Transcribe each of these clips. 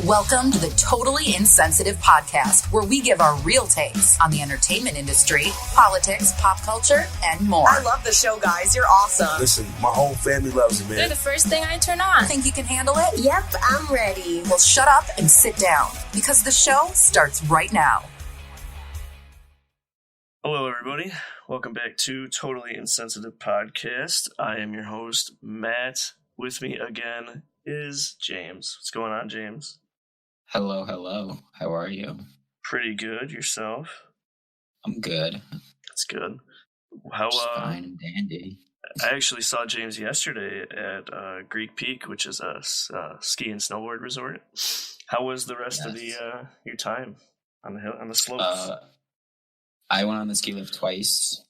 Welcome to the Totally Insensitive podcast, where we give our real takes on the entertainment industry, politics, pop culture, and more. I love the show, guys. You're awesome. Listen, my whole family loves it, man. They're the first thing I turn on. Think you can handle it? Yep, I'm ready. Well, shut up and sit down, because the show starts right now. Hello, everybody. Welcome back to Totally Insensitive podcast. I am your host, Matt. With me again is James. What's going on, James? Hello. How are you? Pretty good. Yourself? I'm good. That's good. Fine and dandy. I actually saw James yesterday at Greek Peak, which is a ski and snowboard resort. How was the rest of your time on the slopes? I went on the ski lift twice.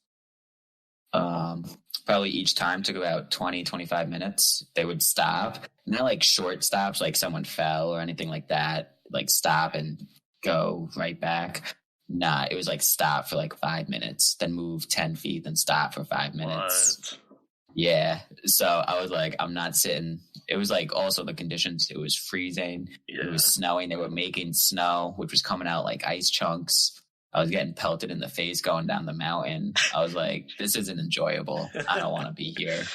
Probably each time took about 20-25 minutes. They would stop. Not like short stops, like someone fell or anything like that. Like stop and go right back. Nah, it was like stop for like 5 minutes, then move 10 feet, then stop for 5 minutes. What? Yeah. So I was like, I'm not sitting. It was like also the conditions. It was freezing. Yeah. It was snowing. They were making snow, which was coming out like ice chunks. I was getting pelted in the face going down the mountain. I was like, this isn't enjoyable. I don't want to be here.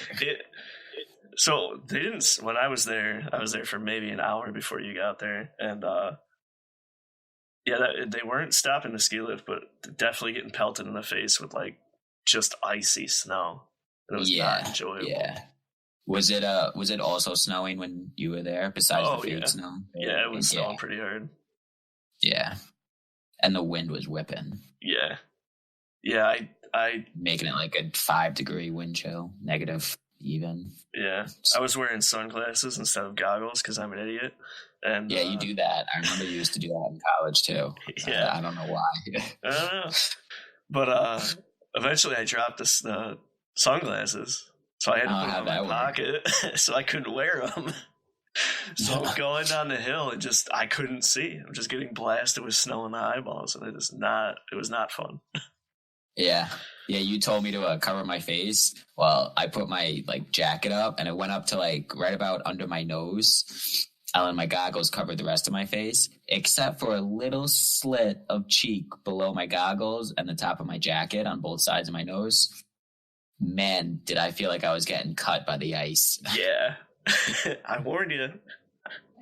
So they didn't, when I was there for maybe an hour before you got there. And they weren't stopping the ski lift, but definitely getting pelted in the face with like just icy snow. And it was not enjoyable. Yeah. Was it also snowing when you were there besides the fake snow? Yeah, it was snowing pretty hard. Yeah. And the wind was whipping. Yeah. Yeah, I making it like a 5-degree wind chill, negative even. Yeah. I was wearing sunglasses instead of goggles because I'm an idiot. And yeah, you do that. I remember you used to do that in college too. Yeah. I don't know why. I don't know. But eventually I dropped the sunglasses. So I had to put them in my pocket. So I couldn't wear them. So I'm going down the hill and I couldn't see. I'm just getting blasted with snow in the eyeballs, and it was not fun. Yeah, you told me to cover my face. Well, I put my jacket up, and it went up to right about under my nose. And then my goggles covered the rest of my face, except for a little slit of cheek below my goggles and the top of my jacket on both sides of my nose. Man, did I feel like I was getting cut by the ice. Yeah. I warned you.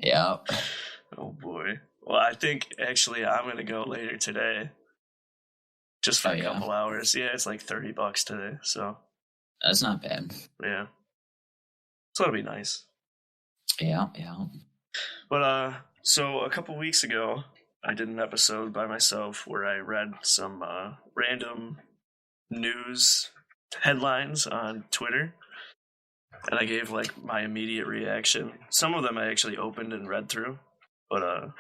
Yeah. Oh boy. Well, I think actually I'm gonna go later today, just for a couple hours. Yeah, it's like $30 today, so that's not bad. Yeah, so that'll be nice. Yeah. But so a couple weeks ago, I did an episode by myself where I read some random news headlines on Twitter. And I gave my immediate reaction. Some of them I actually opened and read through, but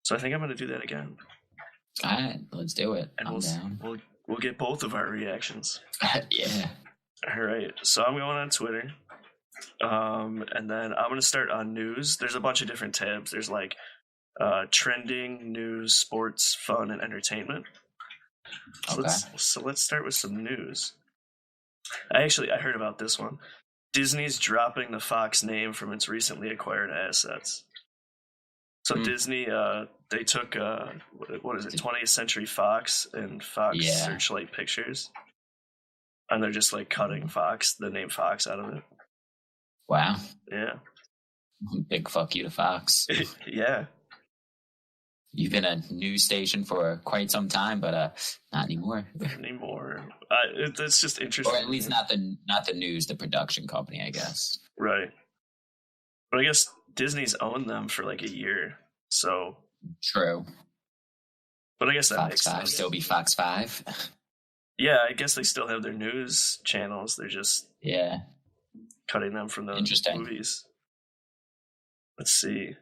so I think I'm going to do that again. All right, let's do it. And we'll get both of our reactions. Yeah. All right. So I'm going on Twitter, and then I'm going to start on news. There's a bunch of different tabs. There's trending, news, sports, fun, and entertainment. So let's start with some news. I heard about this one. Disney's dropping the Fox name from its recently acquired assets. So Disney, they took, what is it, 20th Century Fox and Fox Searchlight Pictures. And they're just cutting the name Fox out of it. Wow. Yeah. Big fuck you to Fox. Yeah. You've been a news station for quite some time, but not anymore. It's just interesting. Or at least not the news, the production company, I guess. Right. But I guess Disney's owned them for a year, so. True. But I guess that Fox makes 5 sense. Still be Fox 5. Yeah, I guess they still have their news channels. They're just cutting them from the movies. Let's see.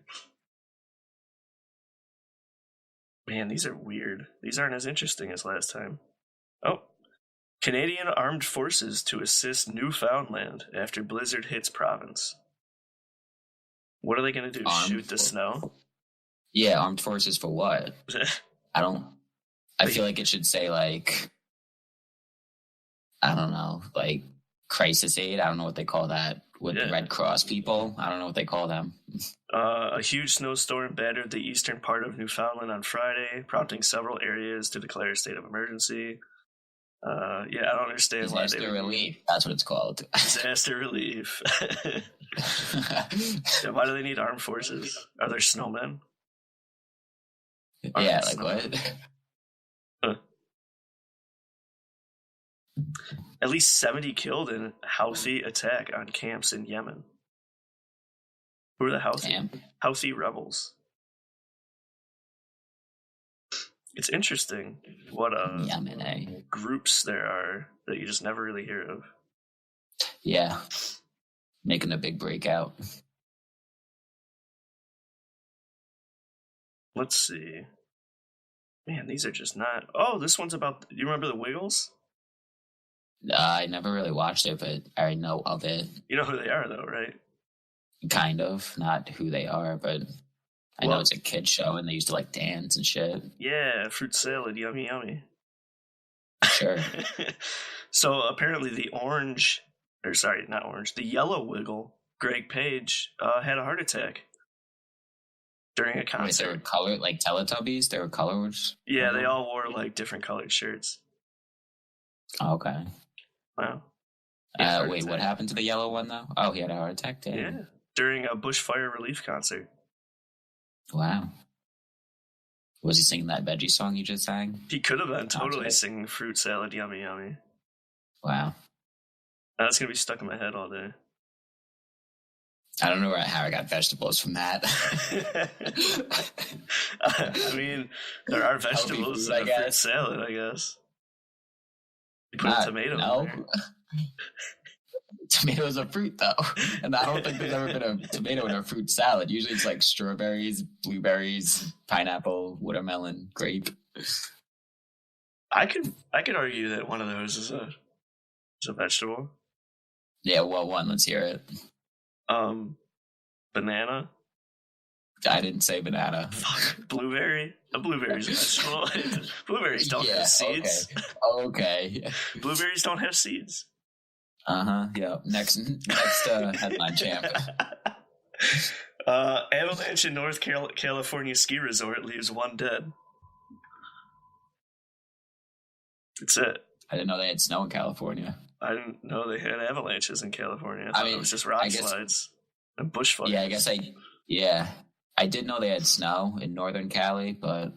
Man, these are weird. These aren't as interesting as last time. Oh. Canadian Armed Forces to assist Newfoundland after blizzard hits province. What are they going to do? Shoot the snow? Yeah, armed forces for what? I feel like it should say I don't know, crisis aid. I don't know what they call that with the Red Cross people. I don't know what they call them. A huge snowstorm battered the eastern part of Newfoundland on Friday, prompting several areas to declare a state of emergency. I don't understand Disaster relief. That's what it's called. Disaster relief. Why do they need armed forces? Are there snowmen? Yeah, like what? At least 70 killed in Houthi attack on camps in Yemen. Who are the Houthi rebels? It's interesting what Yemen, groups there are that you just never really hear of. Yeah. Making a big breakout. Let's see. Man, these are just not... Oh, this one's about... Do you remember the Wiggles? I never really watched it, but I know of it. You know who they are, though, right? Kind of. Not who they are, but I know it's a kid show, and they used to, like, dance and shit. Yeah, fruit salad, yummy, yummy. Sure. So, apparently the the yellow Wiggle, Greg Page, had a heart attack during a concert. Wait, they were colored, like Teletubbies? They were colors? Yeah, they all wore, like, different colored shirts. Oh, okay. Wow. Wait, what happened to the yellow one, though? Oh, he had a heart attack, too? Yeah, during a bushfire relief concert. Wow. Was he singing that veggie song you just sang? He could have been totally singing fruit salad, yummy, yummy. Wow. That's going to be stuck in my head all day. I don't know how I got vegetables from that. I mean, there are vegetables in fruit salad, I guess. You put a tomato in there. Tomato's a fruit, though. And I don't think there's ever been a tomato in a fruit salad. Usually it's like strawberries, blueberries, pineapple, watermelon, grape. I could argue that one of those is a vegetable. Yeah, well, let's hear it. Banana. I didn't say banana. Fuck. Blueberry. A blueberry's a vegetable. Blueberries don't have seeds. Okay. Blueberries don't have seeds. Yeah. Next headline, champ. Avalanche in North California ski resort leaves one dead. That's it. I didn't know they had snow in California. I didn't know they had avalanches in California. I thought it was just rock slides and bushfires. Yeah, I did know they had snow in Northern Cali, but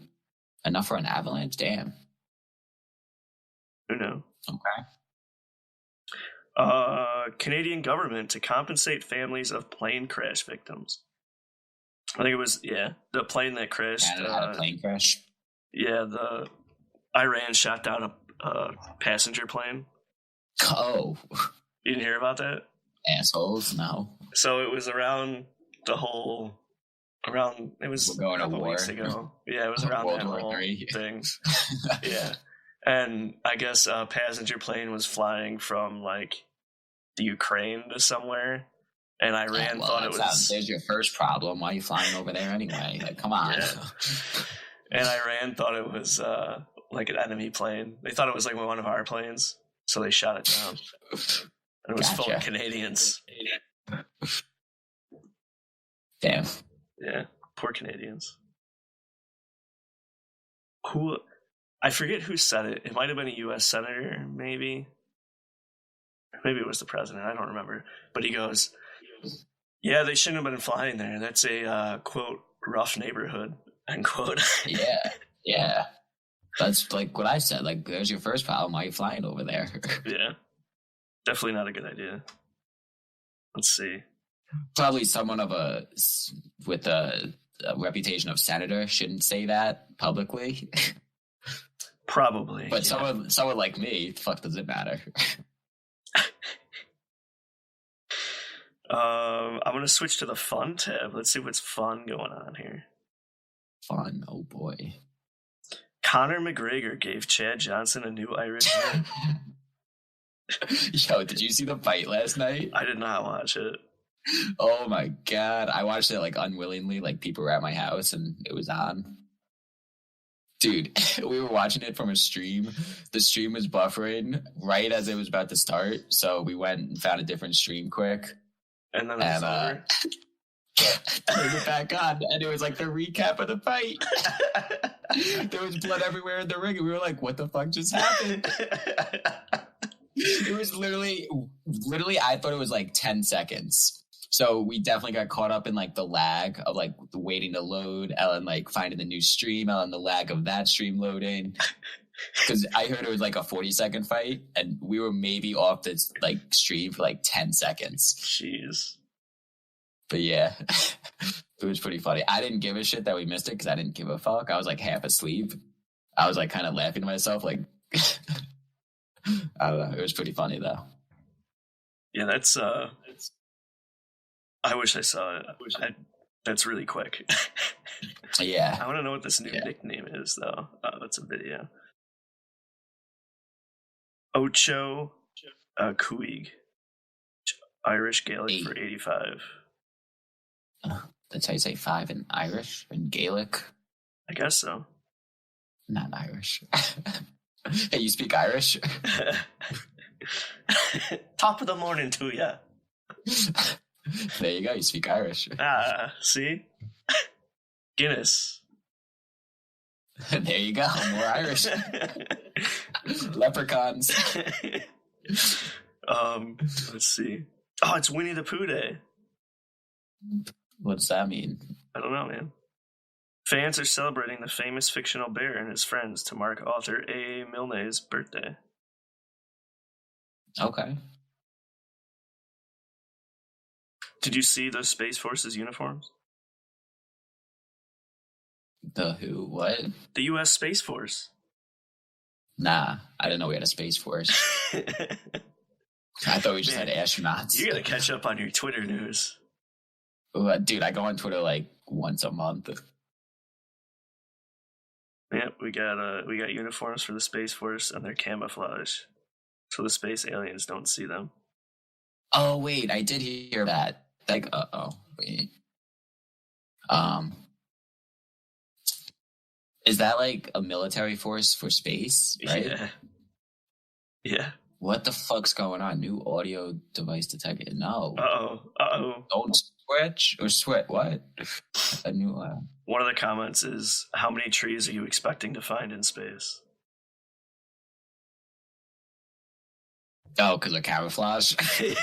enough for an avalanche. Damn. Who knew? Okay. Canadian government to compensate families of plane crash victims. I think it was, the plane that crashed. Canada had a plane crash? Yeah, the Iran shot down a passenger plane. Oh. You didn't hear about that? Assholes, no. So it was around it was We're going a couple to war. Weeks ago. Yeah, it was around World that War whole III. thing. Yeah. And I guess a passenger plane was flying from, like, the Ukraine to somewhere, and Iran thought it was... There's your first problem. Why are you flying over there anyway? Like, come on. Yeah. And Iran thought it was, like, an enemy plane. They thought it was, like, one of our planes, so they shot it down. And it was full of Canadians. Damn. Yeah, poor Canadians. I forget who said it. It might have been a U.S. senator, maybe. Maybe it was the president. I don't remember. But he goes, yeah, they shouldn't have been flying there. That's a, quote, rough neighborhood, end quote. Yeah. That's like what I said. Like, there's your first problem. Why are you flying over there? Yeah. Definitely not a good idea. Let's see. Probably someone with a reputation of senator shouldn't say that publicly. Probably. But someone like me, the fuck does it matter? I'm going to switch to the fun tab. Let's see what's fun going on here. Fun, oh boy. Conor McGregor gave Chad Johnson a new Irish name. Yo, did you see the fight last night? I did not watch it. Oh my god. I watched it like unwillingly, like people were at my house and it was on. Dude, we were watching it from a stream. The stream was buffering right as it was about to start. So we went and found a different stream quick. And then it's over. Turned it back on, and it was like the recap of the fight. There was blood everywhere in the ring, and we were like, "What the fuck just happened?" It was literally, I thought it was like 10 seconds. So we definitely got caught up in like the lag of like the waiting to load, Ellen like finding the new stream, Ellen the lag of that stream loading. Because I heard it was like a 40-second fight, and we were maybe off this like stream for like 10 seconds. Jeez. But yeah, it was pretty funny. I didn't give a shit that we missed it because I didn't give a fuck. I was like half asleep. I was like kind of laughing to myself, like I don't know. It was pretty funny though. Yeah, that's I wish I saw it. That's really quick. Yeah. I want to know what this new nickname is though. That's a video. Ocho Kuig. Irish Gaelic for 85. That's how you say 5 in Irish, in Gaelic. I guess so. Not Irish. Hey, you speak Irish? Top of the morning to ya. There you go. You speak Irish. See? Guinness. There you go. More Irish. Leprechauns. Let's see. Oh, it's Winnie the Pooh Day. What does that mean? I don't know, man. Fans are celebrating the famous fictional bear and his friends to mark author A. Milne's birthday. Okay. Did you see those Space Force's uniforms? The who? What? The U.S. Space Force. Nah, I didn't know we had a Space Force. I thought we just had astronauts. You gotta catch up on your Twitter news. Dude, I go on Twitter like once a month. Yeah, we got uniforms for the Space Force and their camouflage, so the space aliens don't see them. Oh wait, I did hear that. Like, wait. Is that like a military force for space? Right? Yeah. What the fuck's going on? New audio device detected. No. Uh-oh. Don't switch or sweat. What? A new One of the comments is, how many trees are you expecting to find in space? Oh, because of camouflage?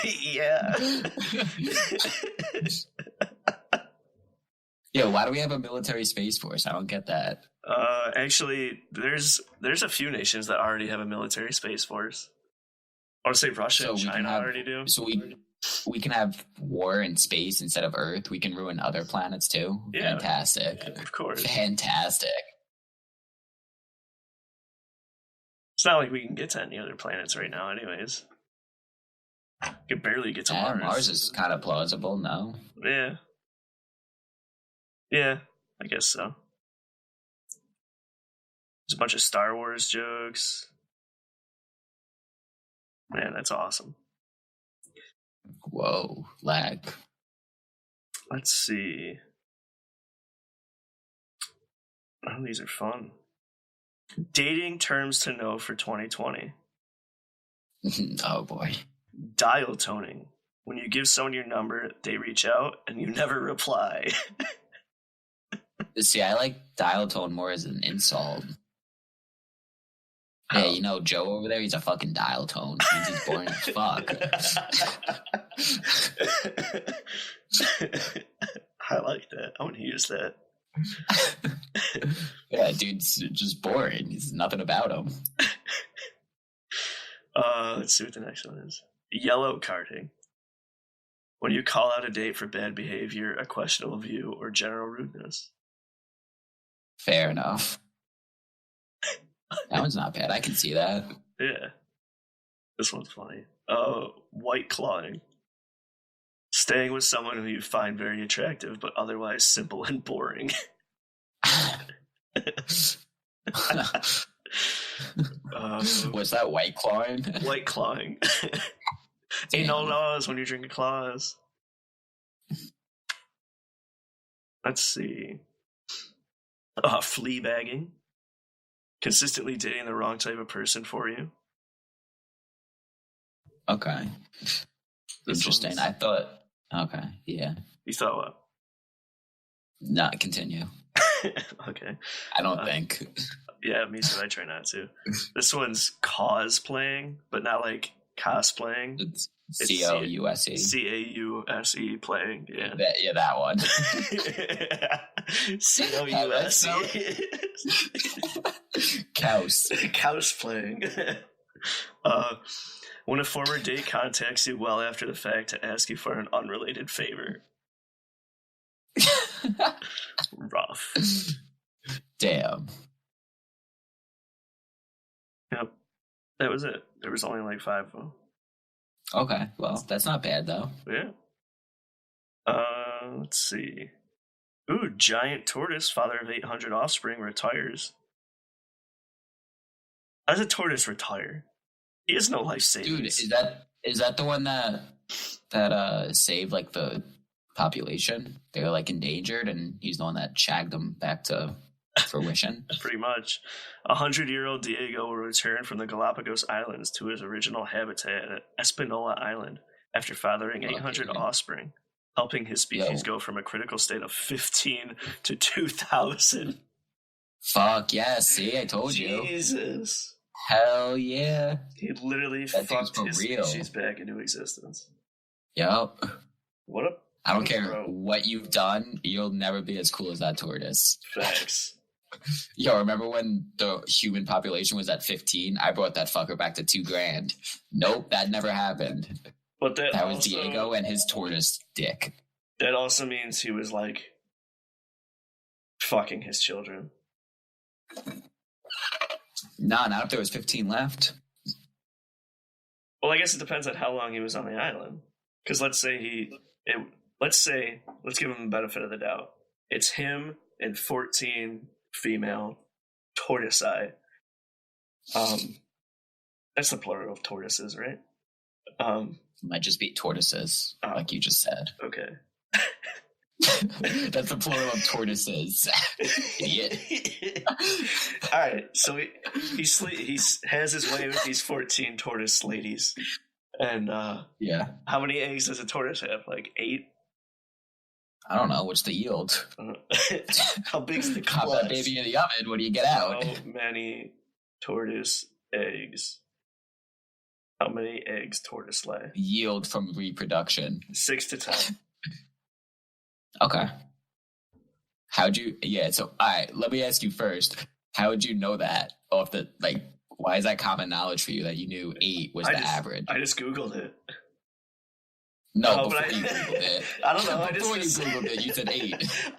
Yeah. Yeah, why do we have a military space force? I don't get that. Actually, there's a few nations that already have a military space force. I want to say Russia and China already do. So we can have war in space instead of Earth. We can ruin other planets too. Yeah, fantastic. Yeah, of course. Fantastic. It's not like we can get to any other planets right now anyways. We can barely get to Mars. Mars is kind of plausible, no? Yeah. Yeah, I guess so. There's a bunch of Star Wars jokes. Man, that's awesome. Whoa, lag. Let's see. Oh, these are fun. Dating terms to know for 2020. Oh, boy. Dial toning. When you give someone your number, they reach out and you never reply. See, I like dial tone more as an insult. Yeah, you know, Joe over there, he's a fucking dial tone. Means he's boring as fuck. I like that. I want to use that. Yeah, dude's just boring. There's nothing about him. Let's see what the next one is. Yellow carding. When you call out a date for bad behavior, a questionable view, or general rudeness. Fair enough. That one's not bad. I can see that. Yeah. This one's funny. White clawing. Staying with someone who you find very attractive, but otherwise simple and boring. What's that, white clawing? White clawing. Ain't no laws when you drink a claws. Let's see. Flea bagging. Consistently dating the wrong type of person for you. Okay. Interesting. I thought Okay, yeah. You thought what? No, continue. Okay. I don't think. Yeah, me too. I try not to. This one's cosplaying, but not like cosplaying. It's It's COUSE. CAUSE playing. Yeah. That one. COUSE. Cows. Cosplaying. When a former date contacts you well after the fact to ask you for an unrelated favor. Rough. Damn. Yep. That was it. There was only like 5 of them. Okay, well, that's not bad though. Yeah. Let's see. Ooh, giant tortoise, father of 800 offspring, retires. How does a tortoise retire? He has no life savings. Dude, is that the one that saved like the population? They were like endangered, and he's the one that shagged them back to fruition. Pretty much. 100-year-old Diego will return from the Galapagos Islands to his original habitat at Espanola Island after fathering 800 offspring, helping his species go from a critical state of 15 to 2,000. Fuck yeah! See, I told you. Jesus. Hell yeah! He literally fucked his species back into existence. Yep. What a... I don't care what you've done, you'll never be as cool as that tortoise. Facts. Yo, remember when the human population was at 15? I brought that fucker back to $2,000. Nope, that never happened. But that was Diego and his tortoise dick. That also means he was like fucking his children. Nah, not if there was 15 left. Well, I guess it depends on how long he was on the island. Because let's give him the benefit of the doubt. It's him and 14 female tortoisei. That's the plural of tortoises, right? Might just be tortoises, like you just said. Okay. That's the plural of tortoises. Idiot. All right, so he has his way with these 14 tortoise ladies. And yeah. How many eggs does a tortoise have? Like 8? I don't know. What's the yield? How big's the clutch? Pop that baby in the oven. What do you get out? How many tortoise eggs? How many eggs tortoise lay? Yield from reproduction. 6 to 10. Okay. So, all right, let me ask you first. How would you know that? Why is that common knowledge for you that you knew 8 was the average? I just Googled it. No, before you Googled it. I don't know. Before you Googled it, you said 8.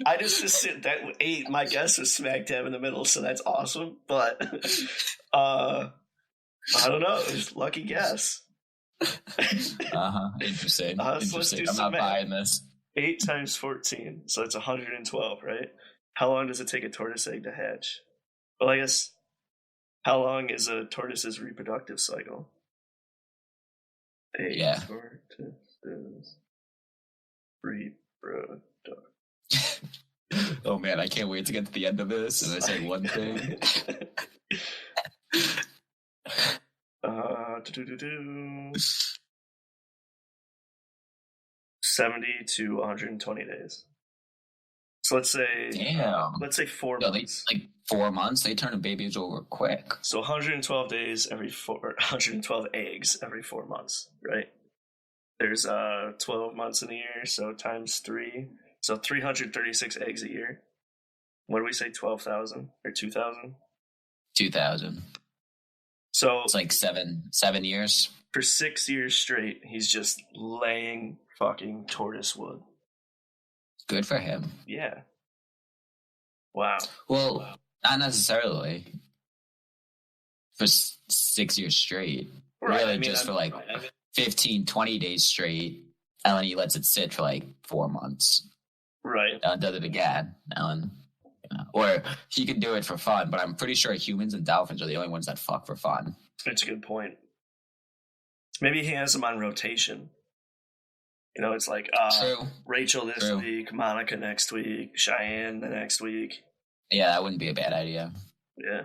I just assumed that 8, my guess was smack dab in the middle, so that's awesome. But, I don't know. It was lucky guess. Interesting. Let's do I'm not math. buying this. 8 times 14, so it's 112, right? How long does it take a tortoise egg to hatch? Well, I guess, how long is a tortoise's reproductive cycle? 8 tortoises reproduct. Oh man, I can't wait to get to the end of this and I say one thing. 70 to 120 days. So let's say, damn. Let's say 4 months. Like 4 months, they turn babies over quick. So 112 days every 112 eggs every 4 months, right? There's 12 months in a year, so times 3, so 336 eggs a year. What do we say? 12,000 or 2,000? 2,000. So it's like 7 years. For 6 years straight, he's just laying fucking tortoise wood. Good for him. Yeah. Wow. Well, not necessarily. For 6 years straight. Right. Really, just for like 15, 20 days straight. And then he lets it sit for like 4 months. Right. And does it again. And or he can do it for fun, but I'm pretty sure humans and dolphins are the only ones that fuck for fun. That's a good point. Maybe he has them on rotation. You know, it's like Rachel this week, Monica next week, Cheyenne the next week. Yeah, that wouldn't be a bad idea. Yeah.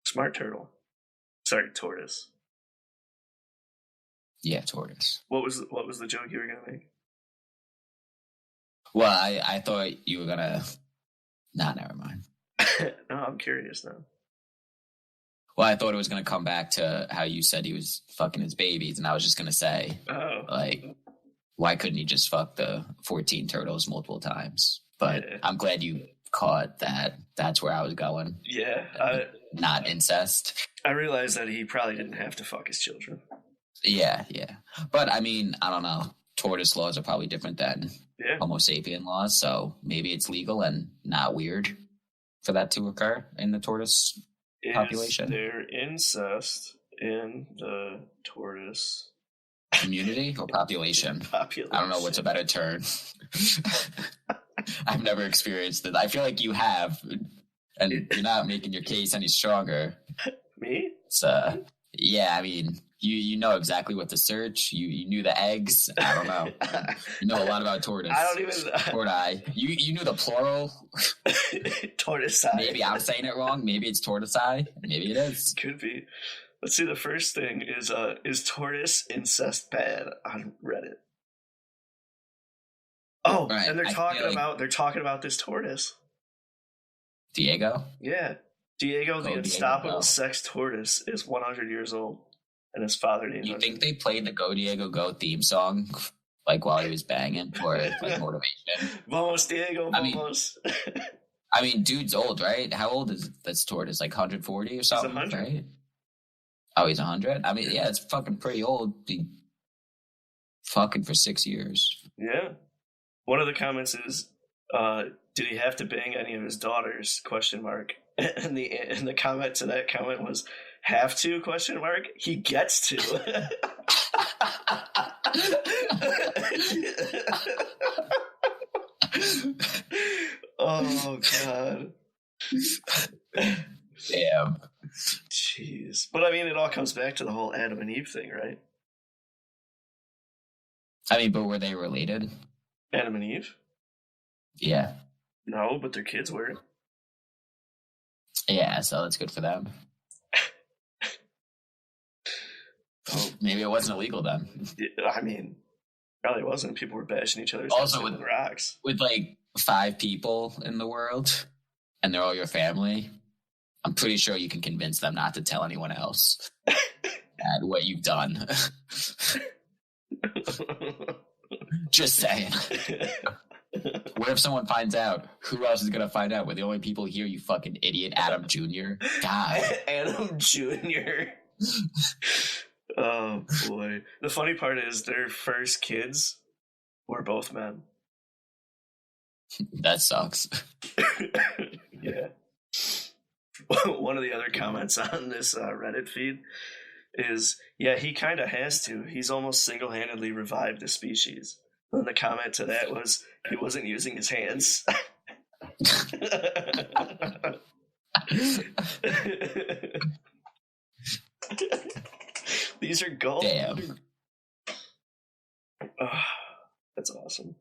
Smart turtle. Sorry, tortoise. Yeah, tortoise. What was the joke you were gonna make? Well, I thought you were gonna. Nah, never mind. No, I'm curious now. Well, I thought it was gonna come back to how you said he was fucking his babies, and I was just gonna say, like, why couldn't he just fuck the 14 turtles multiple times? But yeah. I'm glad you caught that. That's where I was going. Yeah, not incest. I realized that he probably didn't have to fuck his children. Yeah. But I mean, I don't know. Tortoise laws are probably different than Homo sapien laws, so maybe it's legal and not weird for that to occur in the tortoise population. Is there incest in the tortoise community or population? I don't know what's a better term. I've never experienced it. I feel like you have, and you're not making your case any stronger. Me? Yeah, I mean, you know exactly what to search. You knew the eggs. I don't know. You know a lot about tortoise. I don't even. Tortoise. You knew the plural. Tortoise. Maybe I'm saying it wrong. Maybe it's tortoise. Maybe it is. Could be. Let's see. The first thing is tortoise incest bad on Reddit. Oh, right. And they're talking about this tortoise. Diego? Yeah. Diego, the unstoppable sex tortoise, is 100 years old, and his father named him. You think they played the Go Diego Go theme song like while he was banging for like motivation? Vamos, Diego, vamos. I mean, dude's old, right? How old is this tortoise? Like 140 or something, right? Oh, he's 100? I mean, yeah, it's fucking pretty old. Be fucking for 6 years. Yeah. One of the comments is, did he have to bang any of his daughters? ? And the comment to that comment was, have to ? He gets to. Oh God. Damn. Jeez. But I mean, it all comes back to the whole Adam and Eve thing, right? I mean, but were they related? Adam and Eve? Yeah. No, but their kids were. Yeah, so that's good for them. Maybe it wasn't illegal then. I mean, probably wasn't. People were bashing each other's also with rocks. With like 5 people in the world, and they're all your family, I'm pretty sure you can convince them not to tell anyone else at what you've done. Just saying. What if someone finds out? Who else is going to find out? We're the only people here, you fucking idiot. Adam Jr. God. Adam Jr. Oh, boy. The funny part is their first kids were both men. That sucks. Yeah. One of the other comments on this Reddit feed is, yeah, he kind of has to. He's almost single-handedly revived the species. And the comment to that was, he wasn't using his hands. These are gold. Damn. Oh, that's awesome.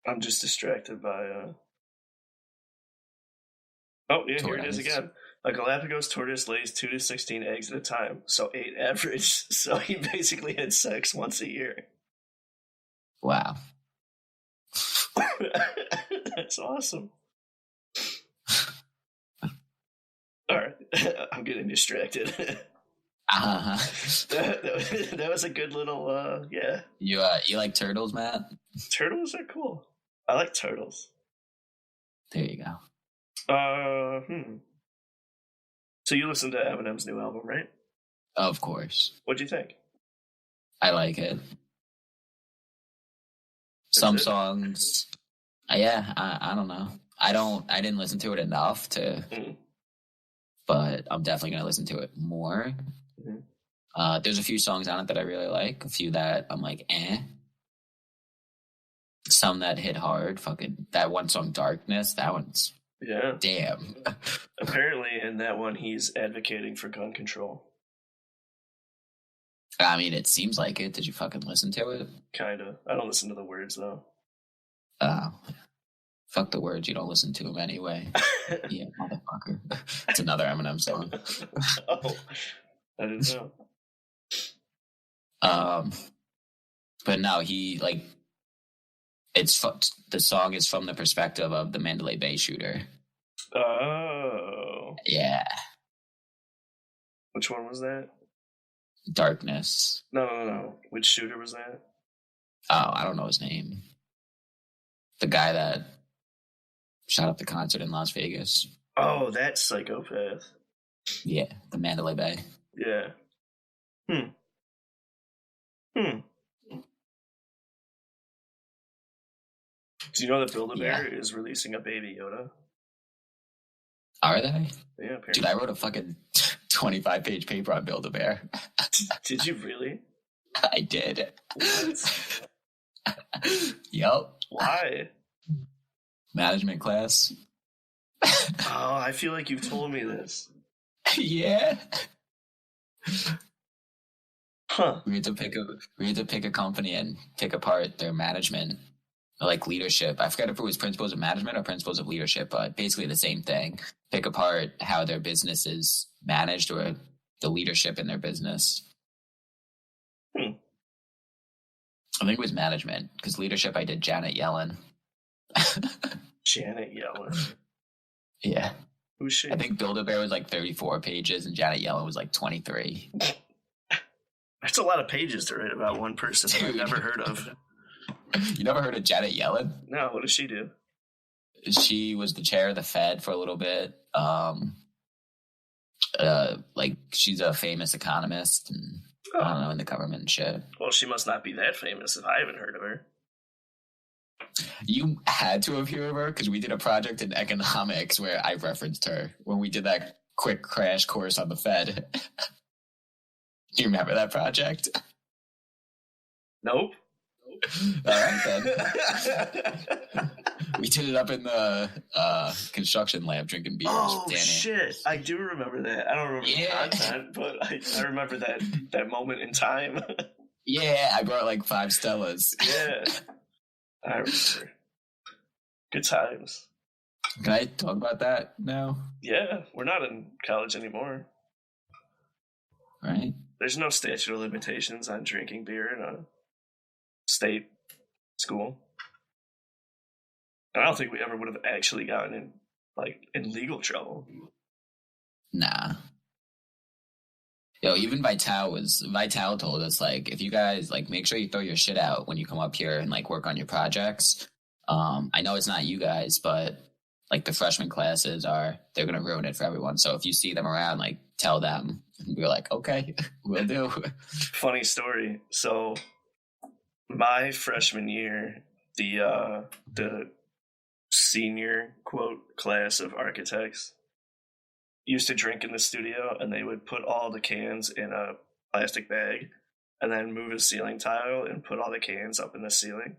I'm just distracted by... Oh, yeah, here it is again. A Galapagos tortoise lays 2 to 16 eggs at a time, so 8 average. So he basically had sex once a year. Wow. That's awesome. All right, I'm getting distracted. That was a good little, yeah. You like turtles, Matt? Turtles are cool. I like turtles. There you go. So you listened to Eminem's new album, right? Of course. What'd you think? I like it. Some songs, yeah, I don't know. I didn't listen to it enough to, but I'm definitely gonna listen to it more. Mm-hmm. There's a few songs on it that I really like. A few that I'm like, eh. Some that hit hard. Fucking that one song, Darkness. That one's. Yeah. Damn. Apparently, in that one, he's advocating for gun control. I mean, it seems like it. Did you fucking listen to it? Kinda. I don't listen to the words, though. Oh. Fuck the words. You don't listen to them anyway. Yeah, motherfucker. It's another Eminem song. Oh. I didn't know. But no, he like the song is from the perspective of the Mandalay Bay shooter. Oh. Yeah. Which one was that? Darkness. No. Which shooter was that? Oh, I don't know his name. The guy that shot up the concert in Las Vegas. Oh, that psychopath. Yeah, the Mandalay Bay. Yeah. Do you know that Build-A-Bear is releasing a Baby Yoda? Are they? Yeah, apparently. Dude, I wrote a fucking 25-page paper on Build-A-Bear. Did you really? I did. What? Yup. Why? Management class. Oh, I feel like you've told me this. Yeah. Huh. We had to pick a company and pick apart their management, like leadership. I forget if it was principles of management or principles of leadership, but basically the same thing. Pick apart how their business is managed or the leadership in their business. I think it was management, because leadership I did Janet Yellen. Janet Yellen. Yeah. Who's she? I think Build-A-Bear was like 34 pages and Janet Yellen was like 23. That's a lot of pages to write about one person that I've Dude. never heard of. You never heard of Janet Yellen? No, what does she do? She was the chair of the Fed for a little bit. Like she's a famous economist and I don't know, in the government and shit. Well, she must not be that famous if I haven't heard of her. You had to have heard of her because we did a project in economics where I referenced her when we did that quick crash course on the Fed. Do you remember that project? Nope. All right, then. We did it up in the construction lab drinking beers. Oh, Danny. shit. I do remember that. I don't remember the content, but I remember that moment in time. Yeah, I brought like 5 Stellas. Yeah. I remember. Good times. Can I talk about that now? Yeah, we're not in college anymore. Right? There's no statute of limitations on drinking beer in a state school. And I don't think we ever would have actually gotten in legal trouble. Nah. Yo, even Vital told us, like, if you guys, like, make sure you throw your shit out when you come up here and, like, work on your projects. I know it's not you guys, but, like, the freshman classes they're going to ruin it for everyone. So if you see them around, like, tell them. And we're like, okay, we'll do. Funny story. So my freshman year, the senior, quote, class of architects used to drink in the studio, and they would put all the cans in a plastic bag and then move a ceiling tile and put all the cans up in the ceiling.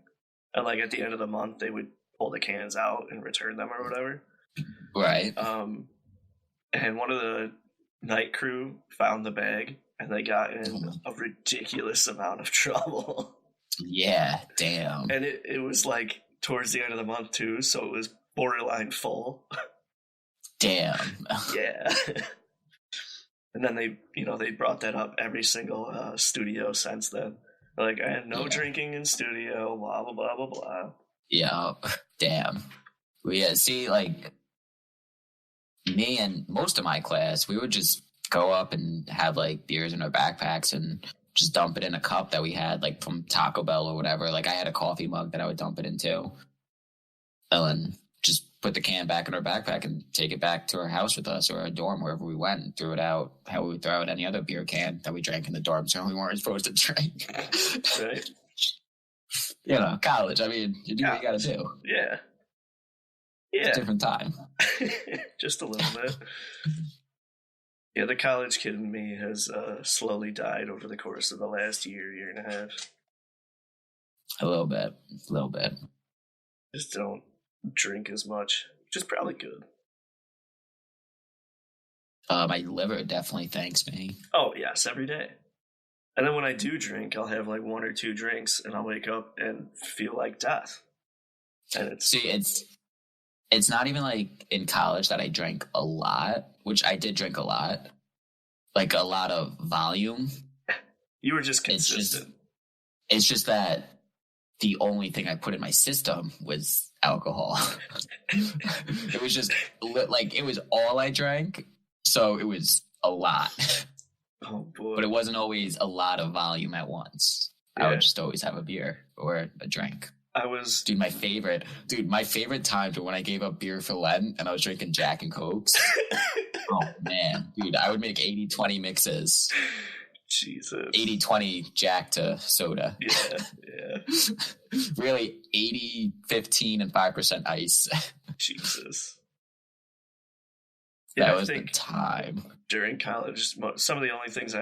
And, like, at the end of the month, they would pull the cans out and return them or whatever. Right. And one of the night crew found the bag, and they got in a ridiculous amount of trouble. Yeah, damn. And it was, like, towards the end of the month, too, so it was borderline full. Damn. Yeah. And then they brought that up every single studio since then. Like, I had no drinking in studio, blah, blah, blah, blah, blah. Yeah, damn. Yeah, see, like, me and most of my class, we would just go up and have, like, beers in our backpacks and just dump it in a cup that we had, like, from Taco Bell or whatever. Like, I had a coffee mug that I would dump it into. And then just put the can back in our backpack and take it back to our house with us or our dorm, wherever we went, and threw it out how we would throw out any other beer can that we drank in the dorm, so we weren't supposed to drink. Right? You know, college. I mean, you do what you gotta do. Yeah. It's Yeah. a different time. Just a little bit. Yeah, the college kid in me has slowly died over the course of the last year and a half. A little bit. Just don't drink as much, which is probably good. My liver definitely thanks me. Oh, yes, every day. And then when I do drink, I'll have like 1 or 2 drinks, and I'll wake up and feel like death. And it's not even like in college that I drank a lot, which I did drink a lot. like a lot of volume. You were just consistent. It's just that the only thing I put in my system was alcohol. It was just like, it was all I drank. So it was a lot. Oh boy. But it wasn't always a lot of volume at once. Yeah. I would just always have a beer or a drink. My favorite times were when I gave up beer for Lent and I was drinking Jack and Cokes. Oh man, dude, I would make 80-20 mixes. Jesus. 80-20 Jack to soda. Yeah. Really 80-15 and 5% ice. Jesus. That was the time. During college, some of the only things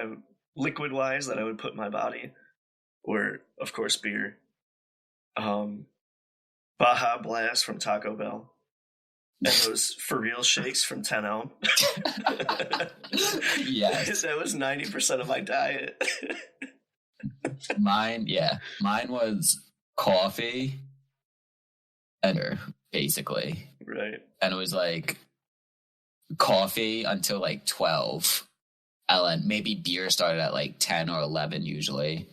liquid wise that I would put in my body were, of course, beer. Baja Blast from Taco Bell. And those For Real shakes from 10 Elm. Yes. That was 90% of my diet. Mine was coffee and basically. Right. And it was like coffee until like 12. And then maybe beer started at like 10 or 11 usually.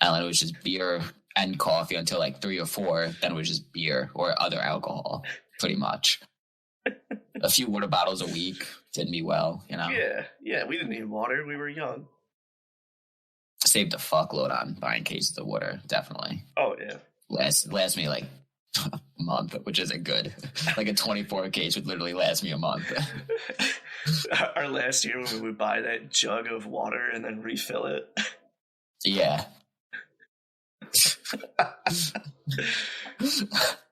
And then it was just beer and coffee until like 3 or 4. Then it was just beer or other alcohol, pretty much. A few water bottles a week did me well, you know? Yeah, we didn't need water. We were young. Saved a fuckload on buying cases of water, definitely. Oh, yeah. Last me like a month, which isn't good. Like a 24 case would literally last me a month. Our last year when we would buy that jug of water and then refill it. Yeah.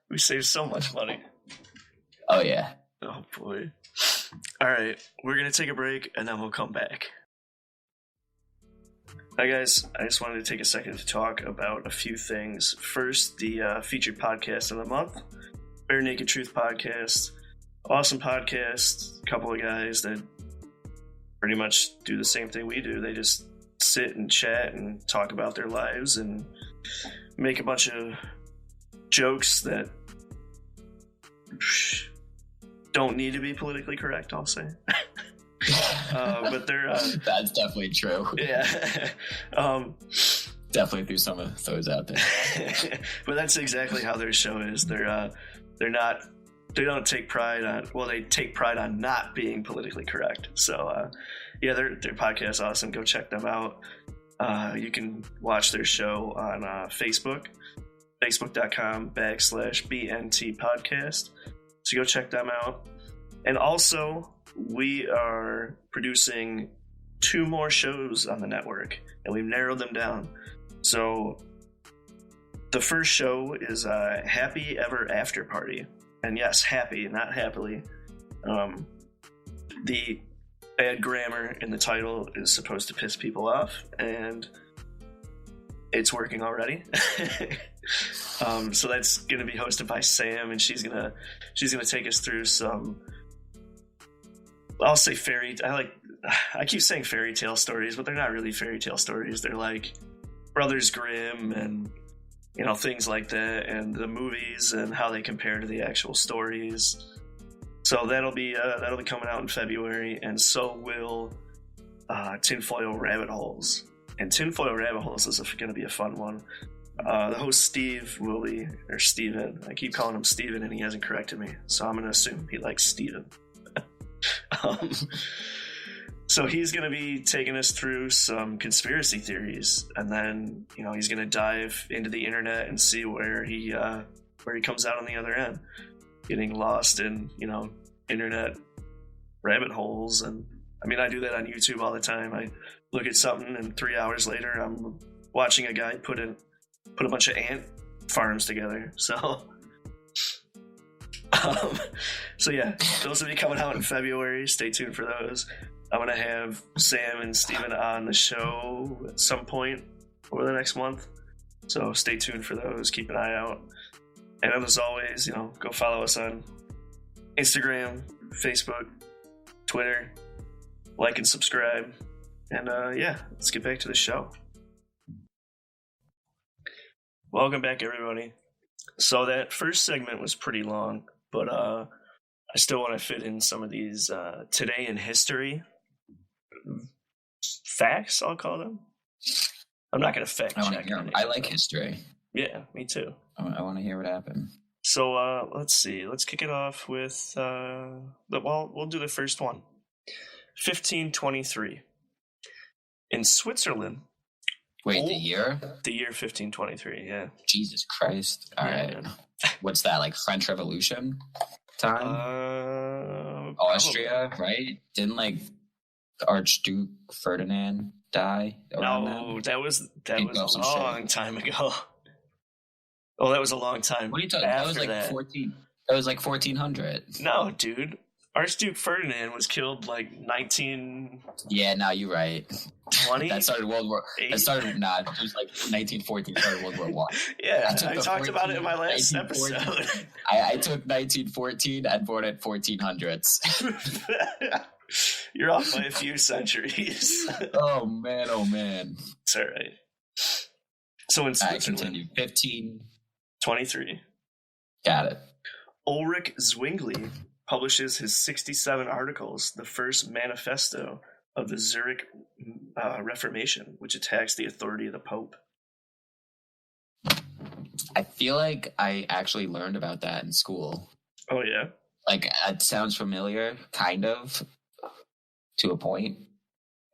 We saved so much money. Oh, yeah. Oh, boy. All right. We're going to take a break, and then we'll come back. Hi, guys. I just wanted to take a second to talk about a few things. First, the featured podcast of the month, Bare Naked Truth Podcast. Awesome podcast. A couple of guys that pretty much do the same thing we do. They just sit and chat and talk about their lives and make a bunch of jokes that don't need to be politically correct, I'll say. But they're that's definitely true. Yeah. Definitely threw some of those out there. But that's exactly how their show is. They don't take pride on, well, they take pride on not being politically correct. So yeah, their podcast is awesome. Go check them out. You can watch their show on Facebook, facebook.com/BNT podcast. So go check them out. And also, we are producing 2 more shows on the network, and we've narrowed them down. So the first show is Happy Ever After Party. And yes, happy, not happily. The bad grammar in the title is supposed to piss people off, and it's working already. So that's going to be hosted by Sam, and she's gonna take us through some, I'll say I keep saying fairy tale stories, but they're not really fairy tale stories. They're like Brothers Grimm and, you know, things like that, and the movies and how they compare to the actual stories. So that'll be coming out in February, and so will Tinfoil Rabbit Holes. And Tinfoil Rabbit Holes is going to be a fun one. The host Steven, I keep calling him Steven and he hasn't corrected me, so I'm going to assume he likes Steven. So he's going to be taking us through some conspiracy theories, and then, you know, he's going to dive into the internet and see where he comes out on the other end, getting lost in, you know, internet rabbit holes. And I mean, I do that on YouTube all the time. I look at something and 3 hours later I'm watching a guy put a bunch of ant farms together. So so yeah, those will be coming out in February. Stay tuned for those. I'm going to have Sam and Steven on the show at some point over the next month. So stay tuned for those. Keep an eye out. And as always, you know, go follow us on Instagram, Facebook, Twitter. Like and subscribe. And yeah, let's get back to the show. Welcome back, everybody. So that first segment was pretty long, but I still want to fit in some of these today in history. facts, I'll call them. I'm not going to fact check. I like history. Yeah, me too. I want to hear what happened. So let's see. Let's kick it off with, we'll do the first one. 1523. In Switzerland. Wait, the year? The year 1523, yeah. Jesus Christ. All right. What's that, like French Revolution time? Austria, right? Didn't like Archduke Ferdinand die? No, that was a long time ago. Oh, that was a long time. What are you talking about? That was like 14. That was like 1400. No, dude. Archduke Ferdinand was killed like 19. Yeah, no, you're right. 20? That started World War. That started it was like 1914. Started World War I. Yeah, I talked about it in my last episode. I took 1914 and born at 1400s. You're off by a few centuries. Oh man. It's all right. So in Switzerland, continue. 1523. Got it. Ulrich Zwingli publishes his 67 articles, the first manifesto of the Zurich Reformation, which attacks the authority of the Pope. I feel like I actually learned about that in school. Oh, yeah? Like, it sounds familiar, kind of, to a point.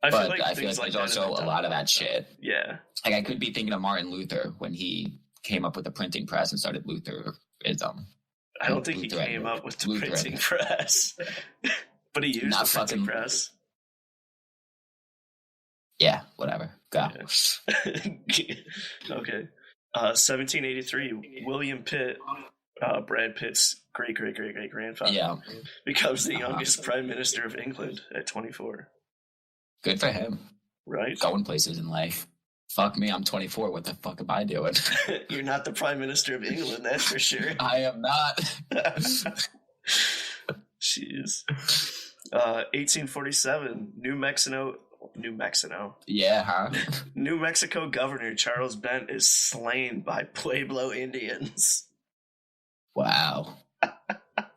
I feel like there's also a lot of that shit. Yeah. Like, I could be thinking of Martin Luther when he came up with the printing press and started Lutheranism. I don't think he came up with the printing press. But he used the printing press. Yeah, whatever. Go. Yeah. Okay. 1783, William Pitt, Brad Pitt's great-great-great-great-grandfather, becomes the youngest prime minister of England at 24. Good for him. Right? Going places in life. Fuck me, I'm 24. What the fuck am I doing? You're not the prime minister of England, that's for sure. I am not. Jeez. 1847, New Mexico. Yeah, huh? New Mexico governor Charles Bent is slain by Pueblo Indians. Wow.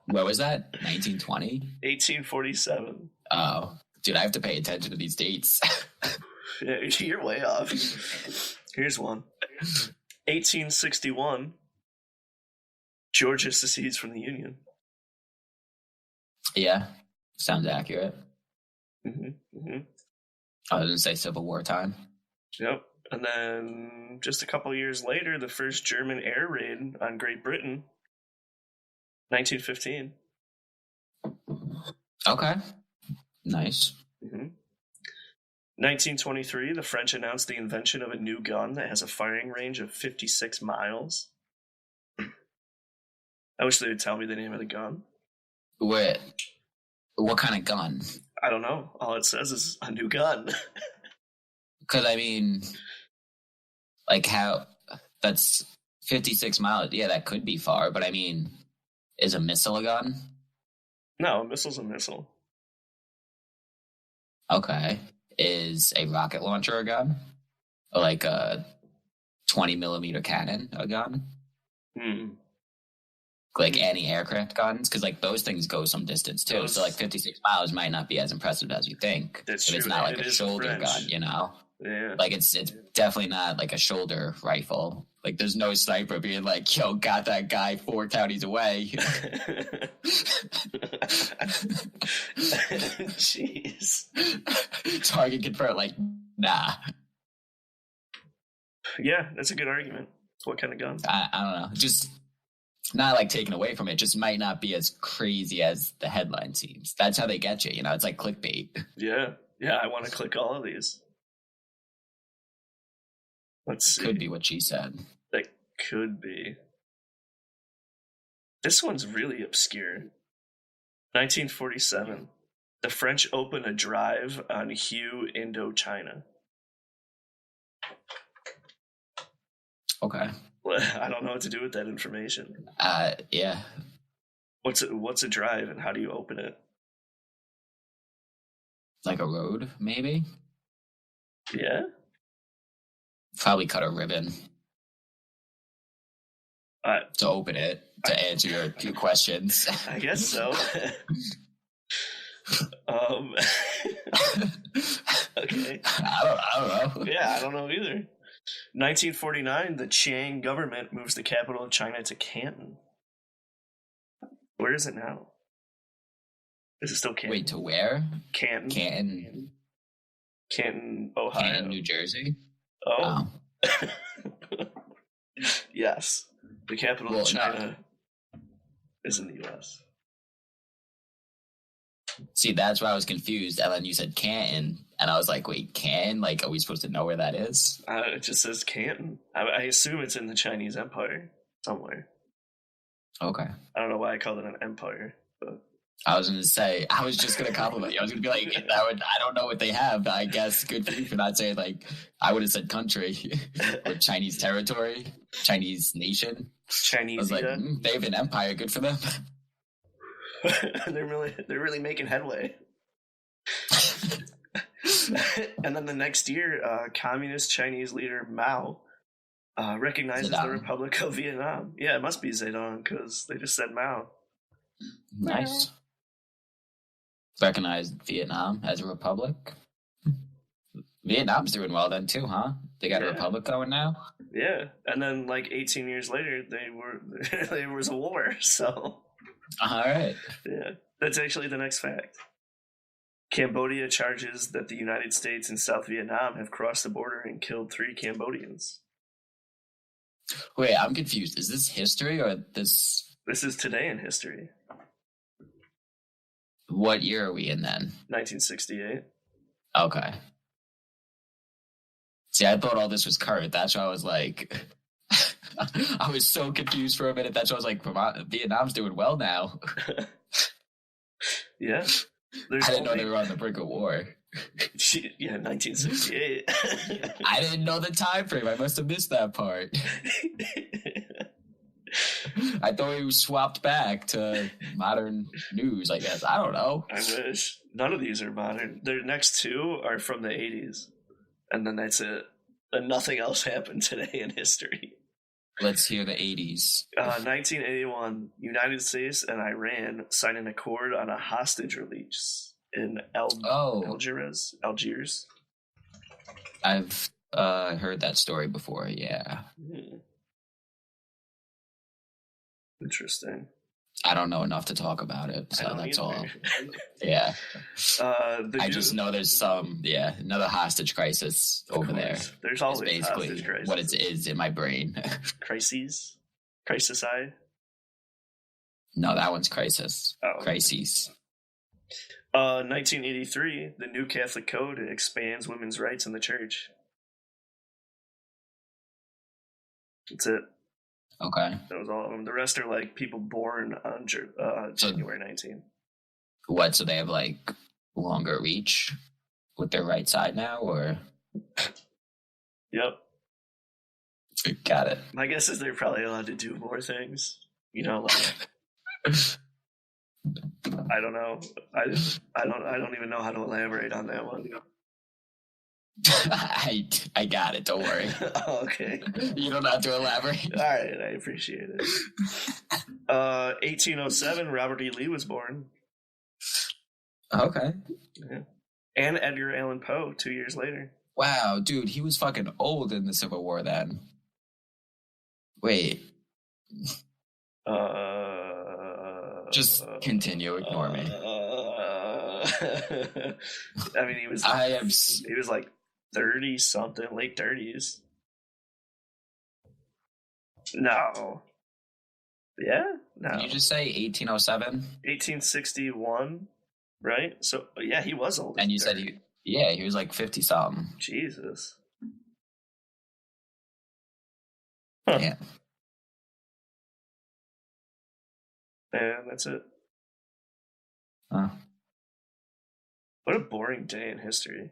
What was that? 1920? 1847. Oh, dude, I have to pay attention to these dates. Yeah, you're way off. Here's one. 1861, Georgia secedes from the Union. Yeah, sounds accurate. Mm-hmm. I was going to say Civil War time. Yep. And then just a couple years later, the first German air raid on Great Britain, 1915. Okay. Nice. Mm-hmm. 1923, the French announced the invention of a new gun that has a firing range of 56 miles. I wish they would tell me the name of the gun. What kind of gun? I don't know. All it says is a new gun. Because, I mean, like how that's 56 miles. Yeah, that could be far. But, I mean, is a missile a gun? No, a missile's a missile. Okay. Is a rocket launcher a gun? Or like a 20 millimeter cannon a gun? Like anti-aircraft guns? Because like those things go some distance too. So like 56 miles might not be as impressive as you think. That's if true. It's not like a shoulder gun, you know? Yeah. Like it's definitely not like a shoulder rifle. Like there's no sniper being like, yo, got that guy 4 counties away. Jeez. Target confirmed, like, nah. Yeah, that's a good argument. What kind of gun? I don't know. Just not like taken away from it. Just might not be as crazy as the headline seems. That's how they get you. You know, it's like clickbait. Yeah. Yeah, I want to click all of these. Let's see. Could be what she said. That could be. This one's really obscure. 1947. The French open a drive on Hue, Indochina. Okay. Well, I don't know what to do with that information. Yeah. What's a drive and how do you open it? Like a road, maybe? Yeah? Probably cut a ribbon to open it, to answer your questions. I guess so. Um, okay. I don't know. Yeah, I don't know either. 1949, the Chiang government moves the capital of China to Canton. Where is it now? Is it still Canton? Wait, to where? Canton. Canton, Ohio. Canton, New Jersey? Oh. Yes. The capital of China is in the U.S. See, that's why I was confused. And then you said Canton. And I was like, wait, Canton? Like, are we supposed to know where that is? It just says Canton. I assume it's in the Chinese Empire somewhere. Okay. I don't know why I called it an empire, but I was going to say, I was just going to compliment you. I was going to be like, I don't know what they have. I guess good for you for not saying, like, I would have said country or Chinese territory, Chinese nation. Chinese. I was like, they have an empire. Good for them. They're really making headway. And then the next year, communist Chinese leader Mao recognizes the Republic of Vietnam. Yeah, it must be Zedong because they just said Mao. Nice. Recognized Vietnam as a republic. Vietnam's doing well then too, huh? They got a republic going now. Yeah, and then like 18 years later, there was a war. So, all right. Yeah, that's actually the next fact. Cambodia charges that the United States and South Vietnam have crossed the border and killed 3 Cambodians. Wait, I'm confused. Is this history or this? This is today in history. What year are we in then? 1968. Okay. See, I thought all this was current. That's why I was like, I was so confused for a minute. That's why I was like, Vietnam's doing well now. Yeah. I didn't know they were on the brink of war. Yeah, 1968. I didn't know the time frame. I must have missed that part. I thought we swapped back to modern news, I guess. I don't know. I wish. None of these are modern. The next 2 are from the 80s. And then that's it. And nothing else happened today in history. Let's hear the 80s. 1981, United States and Iran signed an accord on a hostage release in Algiers. I've heard that story before, yeah. Interesting. I don't know enough to talk about it, so that's all. Yeah. I just know there's another hostage crisis over there. There's always basically hostage crisis. what it is in my brain. Crises? Crisiside? No, that one's crisis. Oh. Crises. 1983, the new Catholic Code expands women's rights in the church. That's it. Okay. That was all of them. The rest are like people born on January 19th. What, so they have like longer reach with their right side now, or? Yep. Got it. My guess is they're probably allowed to do more things. You know, like I don't know. I don't even know how to elaborate on that one. I got it. Don't worry. Oh, okay. You don't have to elaborate. All right, I appreciate it. 1807, Robert E. Lee was born. Okay. Yeah. And Edgar Allan Poe 2 years later. Wow, dude, he was fucking old in the Civil War then. Wait. Just continue. Ignore me. I mean, he was like 30 something, late 30s. No. Yeah? No. Did you just say 1807? 1861, right? So, yeah, he was old. And you said he was like 50 something. Jesus. Huh. Yeah. And that's it. Huh. What a boring day in history.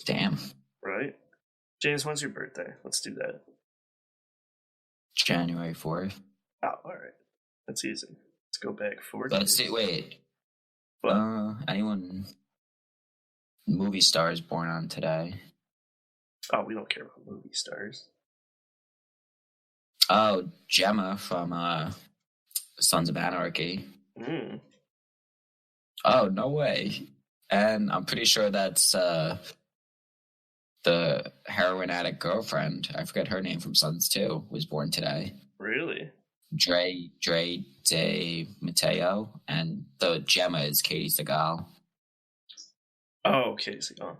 Damn. Right? James, when's your birthday? Let's do that. January 4th. Oh, all right. That's easy. Let's go back 4 days. Let's see. Wait. What? Anyone movie stars born on today? Oh, we don't care about movie stars. Oh, Gemma from Sons of Anarchy. Oh, no way. And I'm pretty sure that's the heroin addict girlfriend. I forget her name from Sons 2, was born today. Really? Dre De Matteo, and the Gemma is Katie Segal. Oh, Casey. Oh,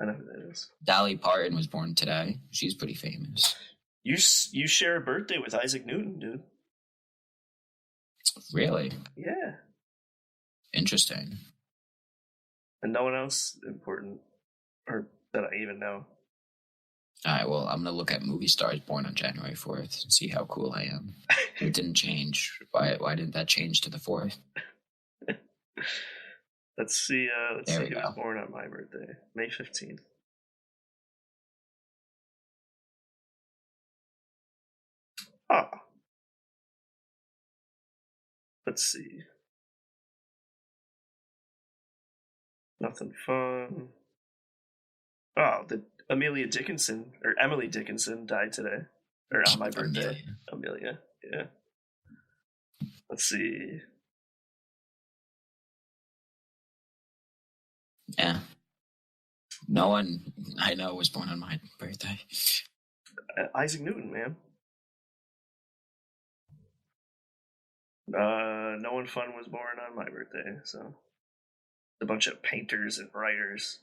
I know who that is. Dolly Parton was born today. She's pretty famous. You share a birthday with Isaac Newton, dude. Really? Yeah. Interesting. And no one else important, or that I even know. All right, well, I'm going to look at movie stars born on January 4th and see how cool I am. It didn't change. Why didn't that change to the 4th? Let's see who go. was born on my birthday. May 15th. Oh. Let's see. Nothing fun. Oh, the Emily Dickinson died today. Or on my birthday. Amelia, yeah. Let's see. Yeah. No one I know was born on my birthday. Isaac Newton, man. No one fun was born on my birthday, so a bunch of painters and writers.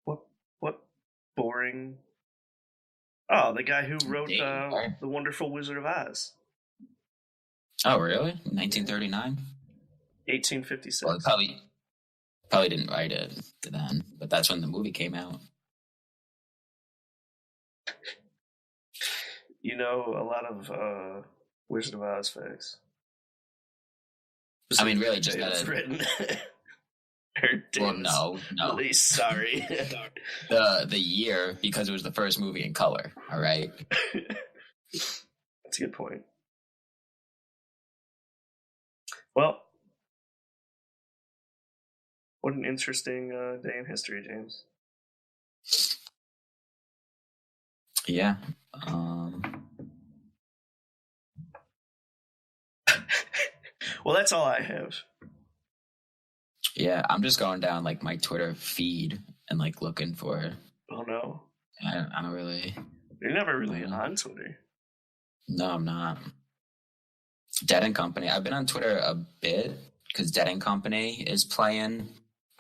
What boring? Oh, the guy who wrote The Wonderful Wizard of Oz. Oh, really? 1939? 1856. Well, he probably didn't write it then, but that's when the movie came out. You know a lot of Wizard of Oz facts. I mean, really, just that it's written. Well, no. Release, sorry. the year, because it was the first movie in color. All right. That's a good point. Well, what an interesting day in history, James. Yeah. Well, that's all I have. Yeah, I'm just going down like my Twitter feed and like looking for. Oh no. I don't really. You're never really on Twitter. No, I'm not. Dead and Company. I've been on Twitter a bit because Dead and Company is playing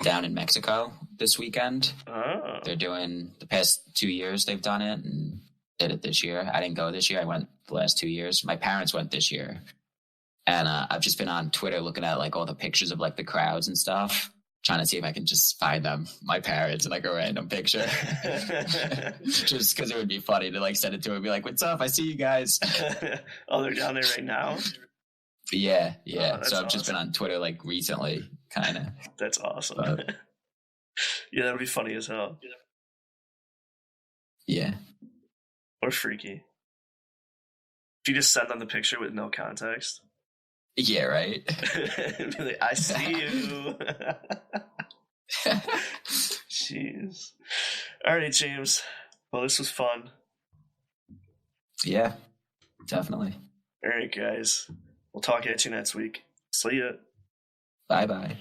down in Mexico this weekend. Oh. They're doing the past 2 years they've done it and did it this year. I didn't go this year. I went the last 2 years. My parents went this year. And I've just been on Twitter looking at like all the pictures of like the crowds and stuff, trying to see if I can just find them, my parents, in like a random picture. Just because it would be funny to like send it to them and be like, "What's up? I see you guys." Oh, they're down there right now? Yeah. Oh, so I've just been on Twitter like recently, kind of. That's awesome. Yeah, that would be funny as hell. Yeah. Or freaky. If you just send them the picture with no context. Yeah, right. Be like, I see you. Jeez. All right, James. Well, this was fun. Yeah, definitely. All right, guys. We'll talk at you next week. See ya. Bye-bye.